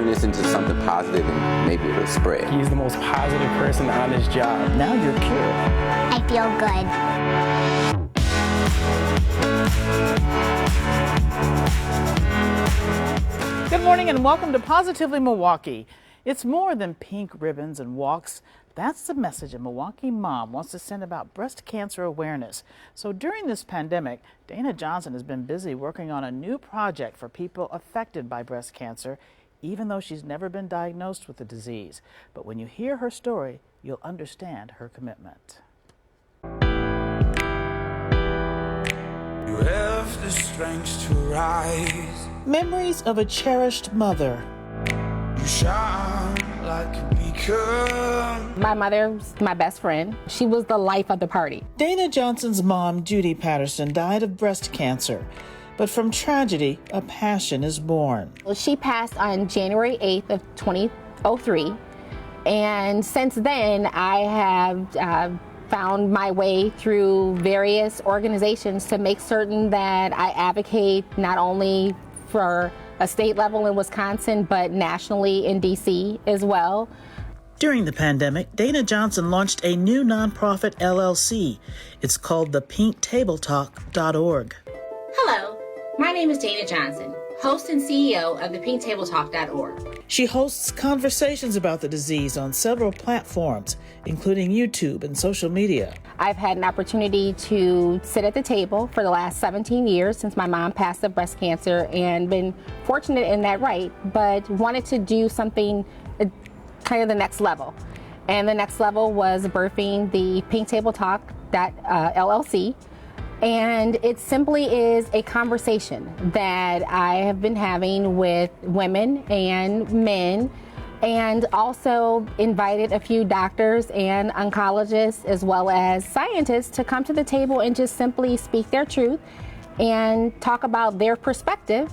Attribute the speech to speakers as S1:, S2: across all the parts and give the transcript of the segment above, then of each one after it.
S1: this into something positive and maybe it'll spread.
S2: He's the most positive person on his job.
S3: Now you're cured.
S4: I feel
S5: good. Good morning and welcome to Positively Milwaukee. It's more than pink ribbons and walks. That's the message a Milwaukee mom wants to send about breast cancer awareness. So during this pandemic, Dana Johnson has been busy working on a new project for people affected by breast cancer, even though she's never been diagnosed with the disease. But when you hear her story, you'll understand her commitment.
S6: You have the strength to rise.
S5: Memories of a cherished mother.
S6: You shine like a beacon.
S7: My mother's my best friend. She was the life of the party.
S5: Dana Johnson's mom, Judy Patterson, died of breast cancer. But from tragedy, a passion is born.
S7: She passed on January 8th of 2003. And since then, I have found my way through various organizations to make certain that I advocate not only for a state level in Wisconsin, but nationally in D.C. as well.
S5: During the pandemic, Dana Johnson launched a new nonprofit LLC. It's called the pinktabletalk.org.
S8: Hello, my name is Dana Johnson, host and CEO of the pinktabletalk.org.
S5: She hosts conversations about the disease on several platforms, including YouTube and social media.
S7: I've had an opportunity to sit at the table for the last 17 years since my mom passed of breast cancer and been fortunate in that right, but wanted to do something kind of the next level. And the next level was birthing the pinktabletalk.LLC. And it simply is a conversation that I have been having with women and men, and also invited a few doctors and oncologists as well as scientists to come to the table and just simply speak their truth and talk about their perspective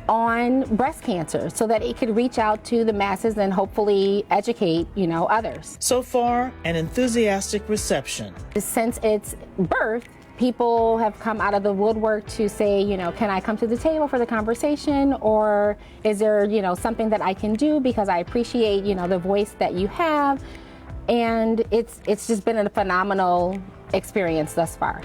S7: on breast cancer so that it could reach out to the masses and hopefully educate, others.
S5: So far, an enthusiastic reception.
S7: Since its birth, people have come out of the woodwork to say, can I come to the table for the conversation, or is there, something that I can do because I appreciate, the voice that you have. And it's just been a phenomenal experience thus far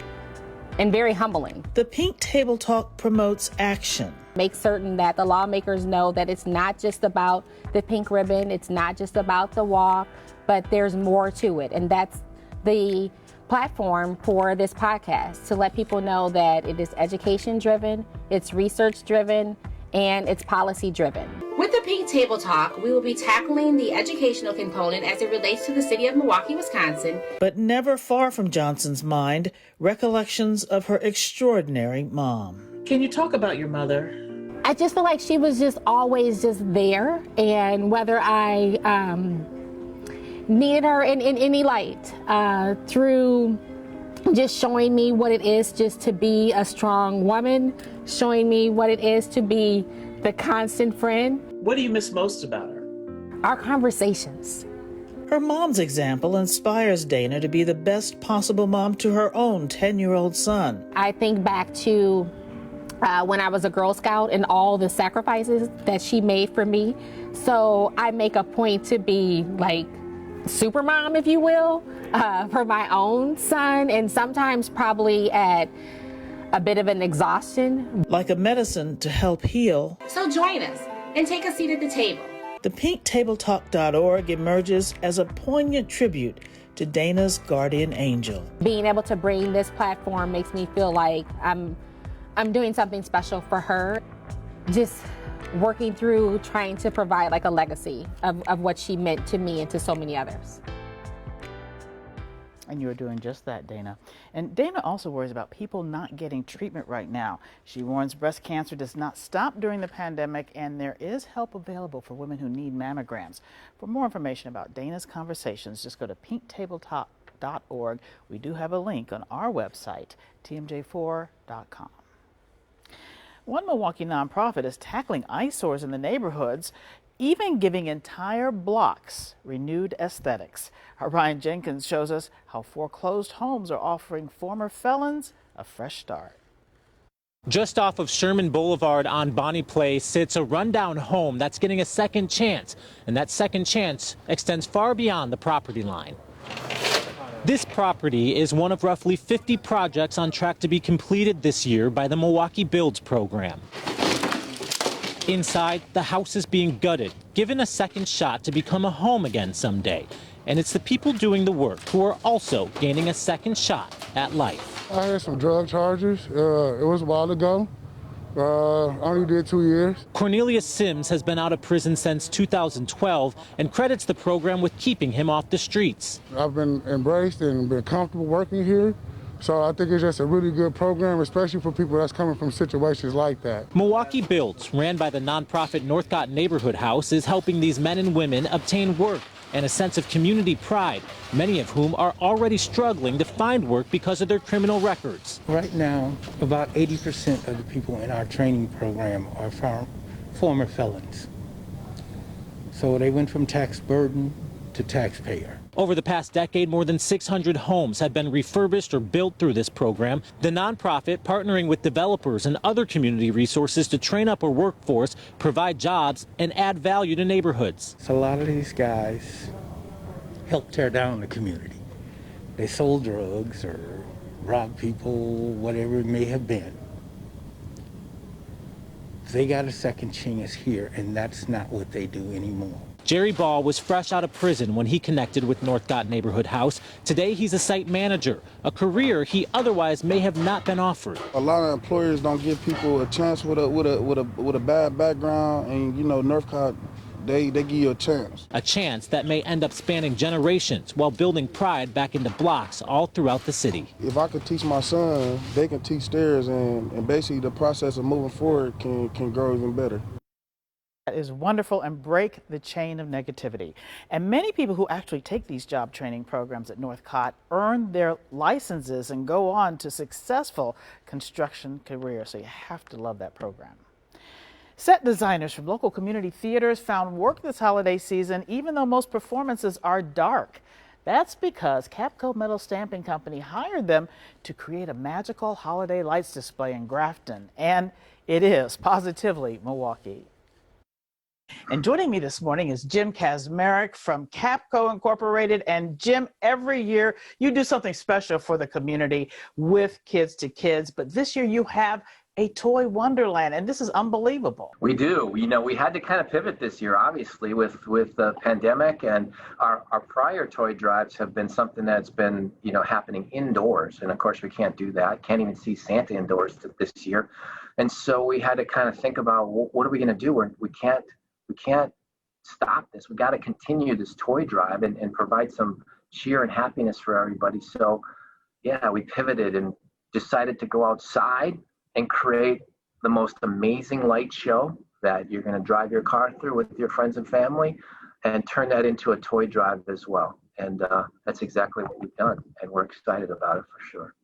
S7: and very humbling.
S5: The Pink Table Talk promotes action.
S7: Make certain that the lawmakers know that it's not just about the pink ribbon, it's not just about the walk, but there's more to it. And that's the platform for this podcast, to let people know that it is education driven, it's research driven, and it's policy driven.
S8: With the Pink Table Talk, we will be tackling the educational component as it relates to the city of Milwaukee, Wisconsin.
S5: But never far from Johnson's mind, recollections of her extraordinary mom. Can you talk about your mother?
S7: I just feel like she was just always just there, and whether I needed her in any light, through just showing me what it is just to be a strong woman, showing me what it is to be the constant friend.
S5: What do you miss most about her?
S7: Our conversations.
S5: Her mom's example inspires Dana to be the best possible mom to her own 10-year-old son.
S7: I think back to when I was a Girl Scout and all the sacrifices that she made for me. So I make a point to be like super mom, if you will, for my own son, and sometimes probably at a bit of an exhaustion.
S5: Like a medicine to help heal.
S8: So join us and take a seat at the table.
S5: The pinktabletalk.org emerges as a poignant tribute to Dana's guardian angel.
S7: Being able to bring this platform makes me feel like I'm doing something special for her. Just working through trying to provide like a legacy of what she meant to me and to so many others.
S5: And you are doing just that, Dana. And Dana also worries about people not getting treatment right now. She warns breast cancer does not stop during the pandemic, and there is help available for women who need mammograms. For more information about Dana's conversations, just go to pinktabletalk.org. We do have a link on our website, tmj4.com. One Milwaukee nonprofit is tackling eyesores in the neighborhoods, even giving entire blocks renewed aesthetics. Ryan Jenkins shows us how foreclosed homes are offering former felons a fresh start.
S3: Just off of Sherman Boulevard on Bonnie Place sits a rundown home that's getting a second chance, and that second chance extends far beyond the property line. This property is one of roughly 50 projects on track to be completed this year by the Milwaukee Builds program. Inside, the house is being gutted, given a second shot to become a home again someday. And it's the people doing the work who are also gaining a second shot at life.
S4: I had some drug charges. It was a while ago. Only did 2 years.
S3: Cornelius Sims has been out of prison since 2012 and credits the program with keeping him off the streets.
S4: I've been embraced and been comfortable working here. So I think it's just a really good program, especially for people that's coming from situations like that.
S3: Milwaukee Builds, ran by the nonprofit Northcott Neighborhood House, is helping these men and women obtain work and a sense of community pride, many of whom are already struggling to find work because of their criminal records.
S2: Right now, about 80% of the people in our training program are former felons. So they went from tax burden to taxpayer.
S3: Over the past decade, more than 600 homes have been refurbished or built through this program. The nonprofit, partnering with developers and other community resources to train up a workforce, provide jobs, and add value to neighborhoods.
S2: So a lot of these guys helped tear down the community. They sold drugs or robbed people, whatever it may have been. They got a second chance here, and that's not what they do anymore.
S3: Jerry Ball was fresh out of prison when he connected with Northcott Neighborhood House. Today, he's a site manager, a career he otherwise may have not been offered.
S9: A lot of employers don't give people a chance with a bad background, and you know, Northcott, they give you a chance.
S3: A chance that may end up spanning generations while building pride back into blocks all throughout the city.
S9: If I could teach my son, they can teach theirs, and basically the process of moving forward can grow even better.
S5: That is wonderful, and break the chain of negativity. And many people who actually take these job training programs at Northcott earn their licenses and go on to successful construction careers. So you have to love that program. Set designers from local community theaters found work this holiday season, even though most performances are dark. That's because Capco Metal Stamping Company hired them to create a magical holiday lights display in Grafton. And it is positively Milwaukee. And joining me this morning is Jim Kazmarek from Capco Incorporated. And Jim, every year you do something special for the community with Kids to Kids, but this year you have a toy Wonderland, and this is unbelievable.
S10: We do. You know, we had to kind of pivot this year, obviously, with the pandemic, and our prior toy drives have been something that's been, you know, happening indoors. And of course, we can't do that. Can't even see Santa indoors this year. And so we had to kind of think about, what are we going to do? We can't stop this. We got to continue this toy drive and provide some cheer and happiness for everybody. So yeah, we pivoted and decided to go outside and create the most amazing light show that you're going to drive your car through with your friends and family, and turn that into a toy drive as well. And that's exactly what we've done, and we're excited about it for sure.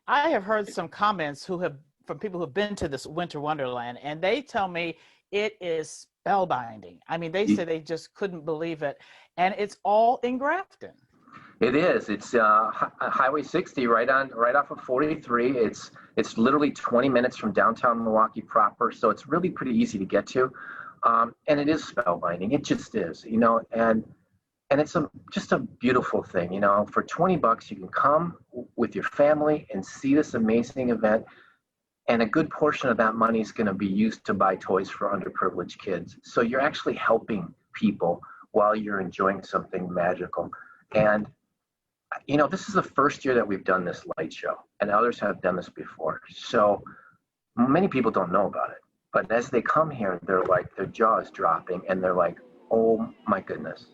S5: I have heard some comments from people who have been to this Winter Wonderland, and they tell me it is spellbinding. I mean, they say they just couldn't believe it, and it's all in Grafton.
S10: It is. It's Highway 60, right off of 43. It's literally 20 minutes from downtown Milwaukee proper, so it's really pretty easy to get to, and it is spellbinding. It just is, you know, and it's just a beautiful thing, you know. For $20, you can come with your family and see this amazing event, and a good portion of that money is going to be used to buy toys for underprivileged kids. So you're actually helping people while you're enjoying something magical. And you know, this is the first year that we've done this light show, and others have done this before. So many people don't know about it, but as they come here, they're like, their jaw is dropping, and they're like, oh my goodness,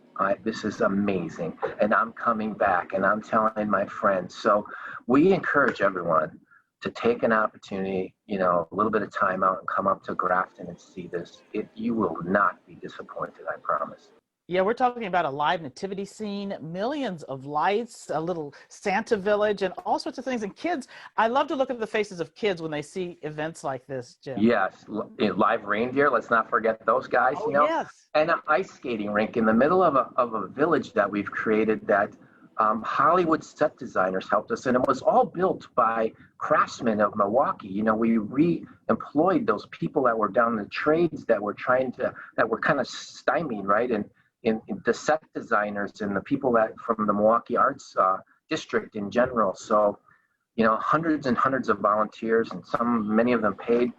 S10: this is amazing. And I'm coming back, and I'm telling my friends. So we encourage everyone to take an opportunity, you know, a little bit of time out and come up to Grafton and see this. You will not be disappointed, I promise.
S5: Yeah, we're talking about a live nativity scene, millions of lights, a little Santa village, and all sorts of things. And kids, I love to look at the faces of kids when they see events like this, Jim.
S10: Yes, live reindeer, let's not forget those guys, you know.
S5: Yes.
S10: And an ice skating rink in the middle of a village that we've created that Hollywood set designers helped us, and it was all built by craftsmen of Milwaukee. You know, we re-employed those people that were down in the trades that were that were kind of stymied, right? And in the set designers and the people that from the Milwaukee Arts District in general. So, you know, hundreds and hundreds of volunteers, and many of them paid,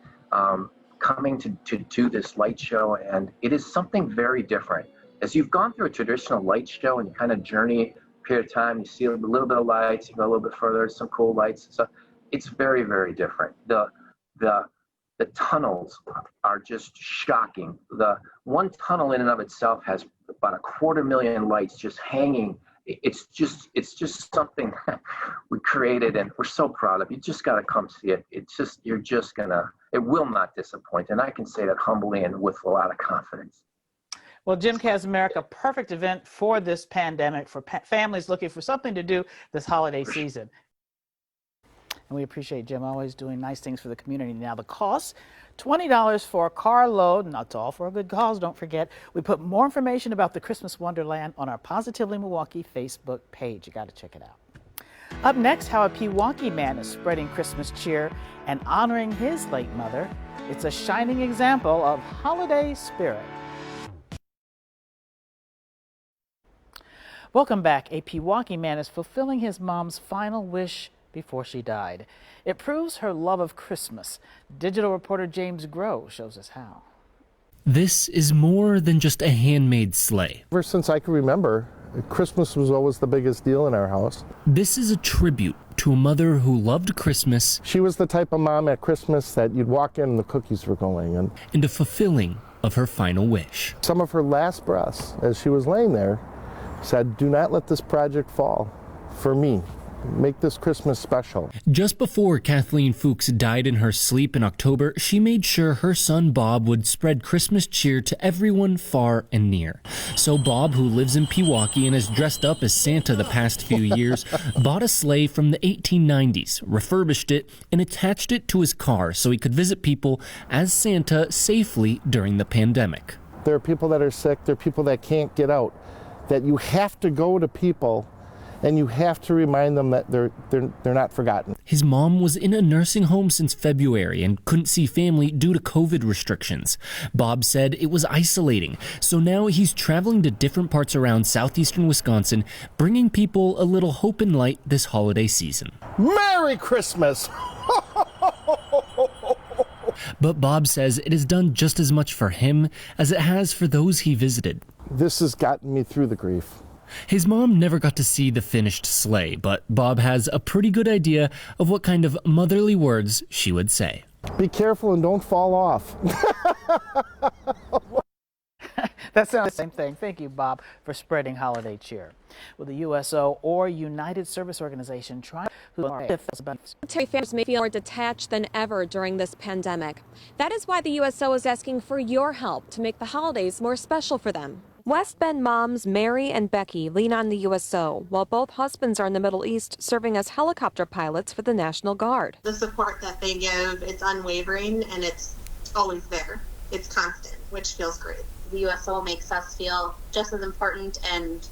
S10: coming to do this light show, and it is something very different. As you've gone through a traditional light show and you kind of journey period of time, you see a little bit of lights, you go a little bit further, some cool lights. So it's very, very different. The tunnels are just shocking. The one tunnel in and of itself has about 250,000 lights just hanging. It's just something we created, and we're so proud of. You just got to come see it. It will not disappoint. And I can say that humbly and with a lot of confidence.
S5: Well, Jim Kazmarek, a perfect event for this pandemic, for families looking for something to do this holiday season. And we appreciate Jim always doing nice things for the community. Now, the cost, $20 for a carload, and that's all for a good cause, don't forget. We put more information about the Christmas Wonderland on our Positively Milwaukee Facebook page. You got to check it out. Up next, how a Pewaukee man is spreading Christmas cheer and honoring his late mother. It's a shining example of holiday spirit. Welcome back. A Pewaukee man is fulfilling his mom's final wish before she died. It proves her love of Christmas. Digital reporter James Groh shows us how.
S11: This is more than just a handmade sleigh.
S12: Ever since I can remember, Christmas was always the biggest deal in our house.
S11: This is a tribute to a mother who loved Christmas.
S12: She was the type of mom at Christmas that you'd walk in and the cookies were going.
S11: And a fulfilling of her final wish.
S12: Some of her last breaths, as she was laying there, said, "Do not let this project fall for me. Make this Christmas special."
S11: Just before Kathleen Fuchs died in her sleep in October, she made sure her son Bob would spread Christmas cheer to everyone far and near. So Bob, who lives in Pewaukee and has dressed up as Santa the past few years, bought a sleigh from the 1890s, refurbished it, and attached it to his car so he could visit people as Santa safely during the pandemic.
S12: There are people that are sick, there are people that can't get out, that you have to go to people and you have to remind them that they're not forgotten.
S11: His mom was in a nursing home since February and couldn't see family due to COVID restrictions. Bob said it was isolating, so now he's traveling to different parts around southeastern Wisconsin, bringing people a little hope and light this holiday season.
S12: Merry Christmas!
S11: But Bob says it has done just as much for him as it has for those he visited.
S12: This has gotten me through the grief.
S11: His mom never got to see the finished sleigh, but Bob has a pretty good idea of what kind of motherly words she would say.
S12: Be careful and don't fall off.
S5: That sounds the same thing. Thank you, Bob, for spreading holiday cheer. Will the USO or United Service Organization try
S13: military families may feel more detached than ever during this pandemic. That is why the USO is asking for your help to make the holidays more special for them. West Bend moms Mary and Becky lean on the USO, while both husbands are in the Middle East serving as helicopter pilots for the National Guard.
S14: The support that they give, it's unwavering and it's always there. It's constant, which feels great. The USO makes us feel just as important and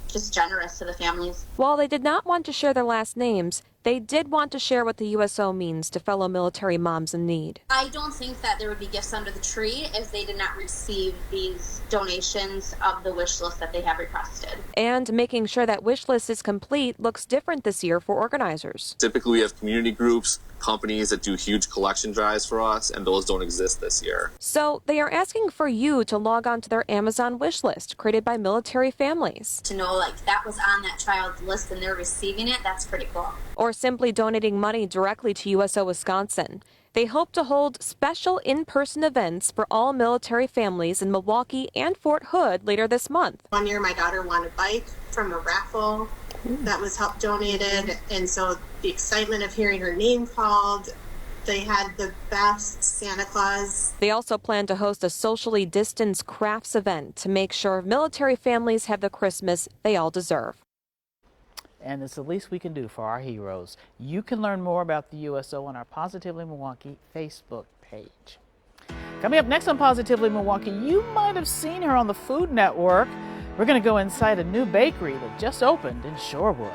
S14: just generous to the families.
S13: While they did not want to share their last names, they did want to share what the USO means to fellow military moms in need.
S14: I don't think that there would be gifts under the tree if they did not receive these donations of the wish list that they have requested.
S13: And making sure that wish list is complete looks different this year for organizers.
S15: Typically we have community groups, companies that do huge collection drives for us, and those don't exist this year.
S13: So they are asking for you to log on to their Amazon wish list created by military families.
S14: To know like that was on that child's list and they're receiving it, that's pretty cool.
S13: Or simply donating money directly to USO Wisconsin. They hope to hold special in-person events for all military families in Milwaukee and Fort Hood later this month.
S14: One year my daughter won a bike from a raffle that was help donated, and so the excitement of hearing her name called, they had the best Santa Claus.
S13: They also plan to host a socially distanced crafts event to make sure military families have the Christmas they all deserve.
S5: And it's the least we can do for our heroes. You can learn more about the USO on our Positively Milwaukee Facebook page. Coming up next on Positively Milwaukee, you might have seen her on the Food Network. We're going to go inside a new bakery that just opened in Shorewood.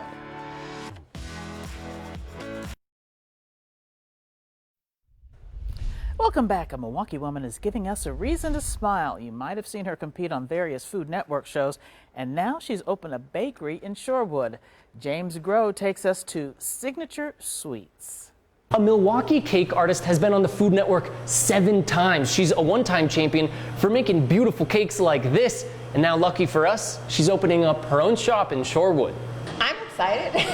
S5: Welcome back. A Milwaukee woman is giving us a reason to smile. You might have seen her compete on various Food Network shows, and now she's opened a bakery in Shorewood. James Groh takes us to Signature Sweets.
S16: A Milwaukee cake artist has been on the Food Network 7 times. She's a one-time champion for making beautiful cakes like this. And now, lucky for us, she's opening up her own shop in Shorewood.
S17: I'm excited.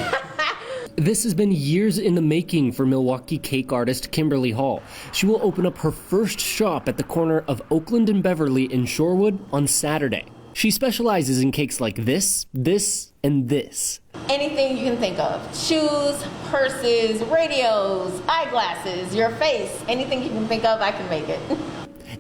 S11: This has been years in the making for Milwaukee cake artist Kimberly Hall. She will open up her first shop at the corner of Oakland and Beverly in Shorewood on Saturday. She specializes in cakes like this, and this.
S17: Anything you can think of. Shoes, purses, radios, eyeglasses, your face. Anything you can think of, I can make it.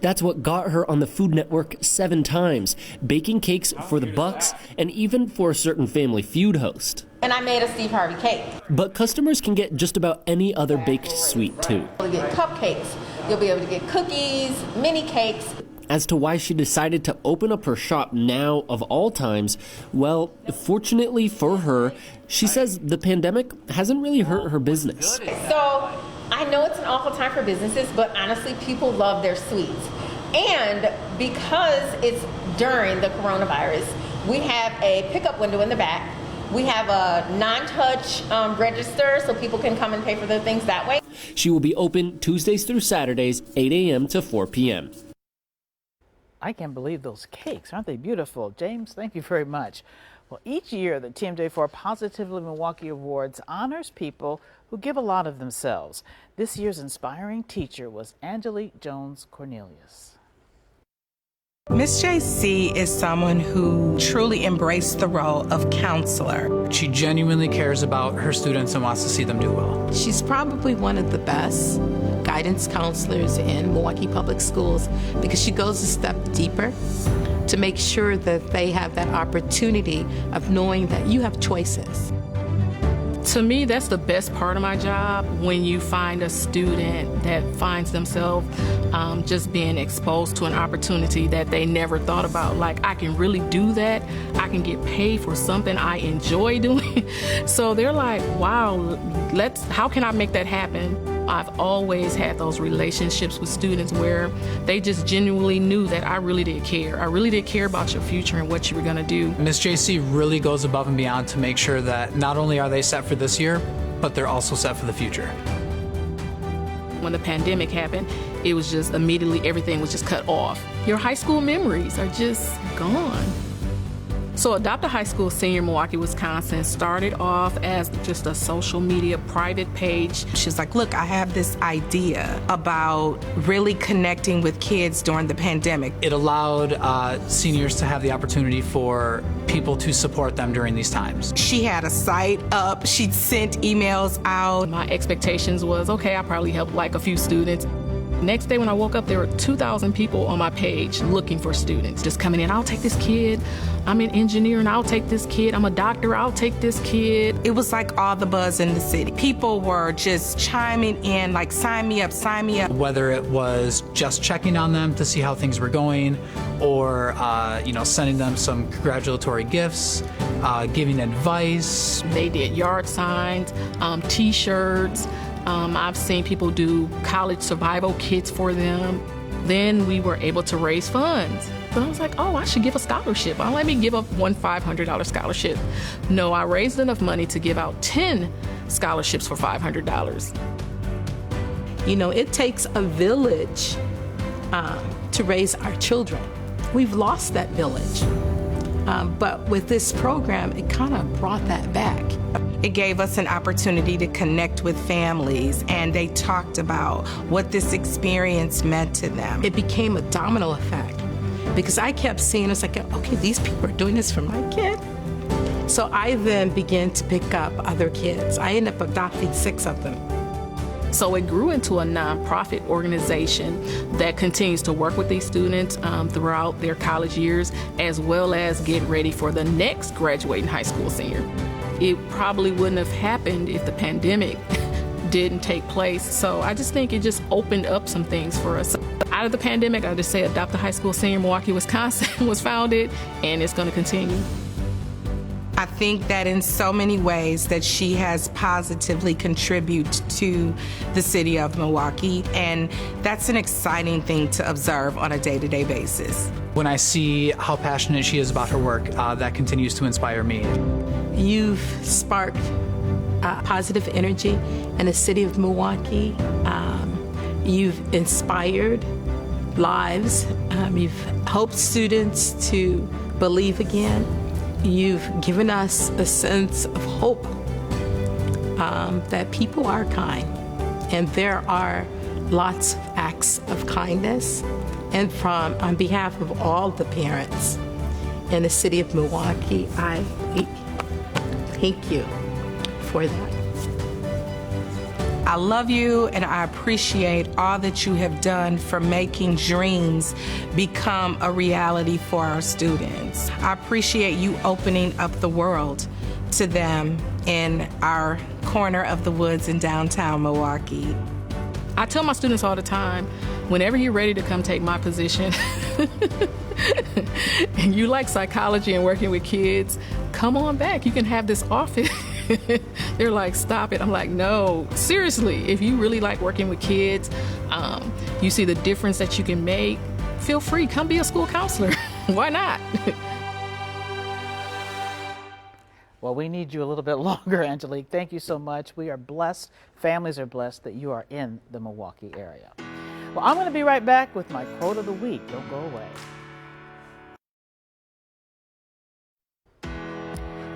S11: That's what got her on the Food Network 7 times, baking cakes for the Bucks and even for a certain Family Feud host.
S17: And I made a Steve Harvey cake.
S11: But customers can get just about any other baked sweet too.
S17: You'll get cupcakes, you'll be able to get cookies, mini cakes.
S11: As to why she decided to open up her shop now of all times, well, fortunately for her, she says the pandemic hasn't really hurt her business.
S17: So I know it's an awful time for businesses, but honestly, people love their sweets. And because it's during the coronavirus, we have a pickup window in the back. We have a non-touch register so people can come and pay for their things that way.
S11: She will be open Tuesdays through Saturdays, 8 a.m. to 4 p.m.
S5: I can't believe those cakes. Aren't they beautiful? James, thank you very much. Well, each year the TMJ4 Positively Milwaukee Awards honors people who give a lot of themselves. This year's inspiring teacher was Angelique Jones Cornelius.
S18: Miss JC is someone who truly embraced the role of counselor.
S19: She genuinely cares about her students and wants to see them do well.
S20: She's probably one of the best guidance counselors in Milwaukee Public Schools because she goes a step deeper to make sure that they have that opportunity of knowing that you have choices.
S21: To me, that's the best part of my job, when you find a student that finds themselves just being exposed to an opportunity that they never thought about. Like, I can really do that. I can get paid for something I enjoy doing. So they're like, wow, how can I make that happen? I've always had those relationships with students where they just genuinely knew that I really did care. I really did care about your future and what you were going to do.
S19: Ms. JC really goes above and beyond to make sure that not only are they set for this year, but they're also set for the future.
S21: When the pandemic happened, it was just immediately everything was just cut off. Your high school memories are just gone. So Adopt a High School Senior Milwaukee, Wisconsin started off as just a social media private page.
S18: She's like, look, I have this idea about really connecting with kids during the pandemic.
S19: It allowed seniors to have the opportunity for people to support them during these times.
S18: She had a site up, she'd sent emails out.
S21: My expectations was, okay, I probably helped like a few students. Next day when I woke up, there were 2,000 people on my page looking for students, just coming in. I'll take this kid. I'm an engineer and I'll take this kid. I'm a doctor, I'll take this kid.
S18: It was like all the buzz in the city. People were just chiming in, like, sign me up, sign me up.
S19: Whether it was just checking on them to see how things were going, or sending them some congratulatory gifts, giving advice.
S21: They did yard signs, t-shirts. I've seen people do college survival kits for them. Then we were able to raise funds. But I was like, oh, I should give a scholarship. Why don't let me give up one $500 scholarship? No, I raised enough money to give out 10 scholarships for $500.
S20: You know, it takes a village to raise our children. We've lost that village. But with this program, it kind of brought that back.
S18: It gave us an opportunity to connect with families, and they talked about what this experience meant to them.
S20: It became a domino effect because I kept seeing, it's like, okay, these people are doing this for my kid. So I then began to pick up other kids. I ended up adopting 6 of them.
S21: So it grew into a nonprofit organization that continues to work with these students throughout their college years, as well as get ready for the next graduating high school senior. It probably wouldn't have happened if the pandemic didn't take place. So I just think it just opened up some things for us. out of the pandemic, I would just say Adopt a High School Senior Milwaukee, Wisconsin was founded, and it's going to continue.
S18: I think that in so many ways that she has positively contributed to the city of Milwaukee, and that's an exciting thing to observe on a day-to-day basis.
S19: When I see how passionate she is about her work, that continues to inspire me.
S20: You've sparked positive energy in the city of Milwaukee. You've inspired lives. You've helped students to believe again. You've given us a sense of hope that people are kind, and there are lots of acts of kindness. And on behalf of all the parents in the city of Milwaukee, I thank you for that.
S18: I love you, and I appreciate all that you have done for making dreams become a reality for our students. I appreciate you opening up the world to them in our corner of the woods in downtown Milwaukee.
S21: I tell my students all the time, whenever you're ready to come take my position, and you like psychology and working with kids, come on back. You can have this office. They're like, stop it. I'm like, no, seriously, if you really like working with kids, you see the difference that you can make, feel free, come be a school counselor. Why not?
S5: Well, we need you a little bit longer, Angelique. Thank you so much. We are blessed, families are blessed that you are in the Milwaukee area. Well, I'm going to be right back with my quote of the week. Don't go away.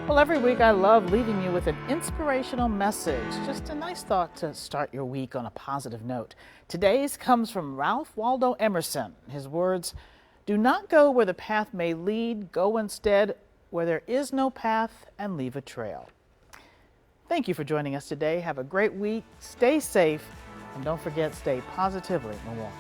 S5: Well, every week I love leaving you with an inspirational message, just a nice thought to start your week on a positive note. Today's comes from Ralph Waldo Emerson. His words, "Do not go where the path may lead, go instead where there is no path and leave a trail." Thank you for joining us today. Have a great week, stay safe, and don't forget, stay positively Milwaukee.